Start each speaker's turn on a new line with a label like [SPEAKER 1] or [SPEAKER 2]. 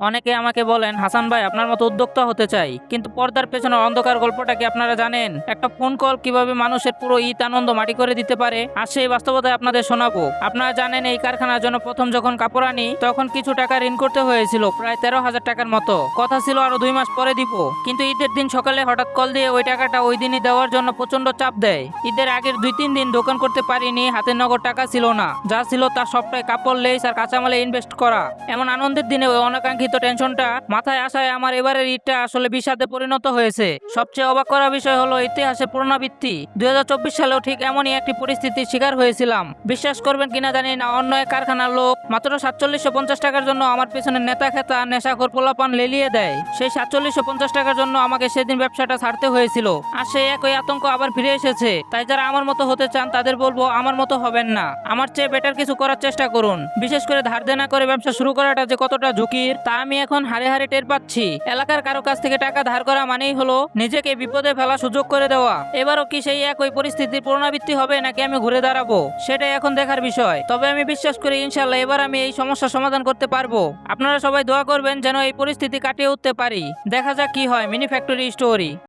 [SPEAKER 1] অনেকে আমাকে বলেন, হাসান ভাই আপনার মতো উদ্যোক্তা হতে চাই, কিন্তু পর্দার পেছনে অন্ধকার গল্পটা কি আপনারা জানেন? একটা ফোন কল কিভাবে মানুষের পুরো ঈদ আনন্দ মাটি করে দিতে পারে, আর সেই বাস্তবতায় আপনাদের শোনাবো। আপনারা জানেন এই কারখানার জন্য প্রথম যখন কাপড় আনি তখন কিছু টাকা ঋণ করতে হয়েছিল, প্রায় 13,000 টাকার মতো। কথা ছিল আরো 2 মাস পরে দিব, কিন্তু ঈদের দিন সকালে হঠাৎ কল দিয়ে ওই টাকাটা ওই দিনই দেওয়ার জন্য প্রচন্ড চাপ দেয়। ঈদের আগের 2-3 দিন দোকান করতে পারিনি, হাতে নগদ টাকা ছিল না, যা ছিল তার সবটাই কাপড়, লেস আর কাঁচামালে ইনভেস্ট করা। এমন আনন্দের দিনে ওই অনাকাঙ্ক্ষিত টেনশনটা মাথায় আসায় আমার এবারের ঈদটা আসলে বিষাদে পরিণত হয়েছে। সবচেয়ে অবাক করা বিষয় হলো ইতিহাসের পুনরাবৃত্তি। 2024 সালেও ঠিক এমনই একটি পরিস্থিতির শিকার হয়েছিলাম। বিশ্বাস করবেন কিনা জানি না, অন্য এক কারখানার লোক মাত্র 4750 টাকার জন্য আমার পেছনে নেতা খেতা নেশাখোর পোলাপান লেলিয়ে দেয়। সেই 4750 টাকার জন্য আমাকে সেদিন ব্যবসাটা ছাড়তে হয়েছিল। আর সেই একই আতঙ্ক আবার ফিরে এসেছে। তাই যারা আমার মতো হতে চান তাদের বলবো, আমার মতো হবেন না, আমার চেয়ে বেটার কিছু করার চেষ্টা করুন। বিশেষ করে ধার দেনা করে ব্যবসা শুরু করাটা যে কতটা ঝুঁকির তা আমি এখন হাড়ে হাড়ে টের পাচ্ছি। এলাকার কারো কাছ থেকে টাকা ধার করা মানেই হলো নিজেকে বিপদে ফেলা সুযোগ করে দেওয়া। এবারও কি সেই একই পরিস্থিতির পুনরাবৃত্তি হবে নাকি আমি ঘুরে দাঁড়াবো, সেটাই এখন দেখার বিষয়। তবে আমি বিশ্বাস করি ইনশাল্লাহ এবার আমি এই সমস্যার সমাধান করতে পারবো। আপনারা সবাই দোয়া করবেন যেন এই পরিস্থিতি কাটিয়ে উঠতে পারি। দেখা যাক কি হয়। Mini factory story.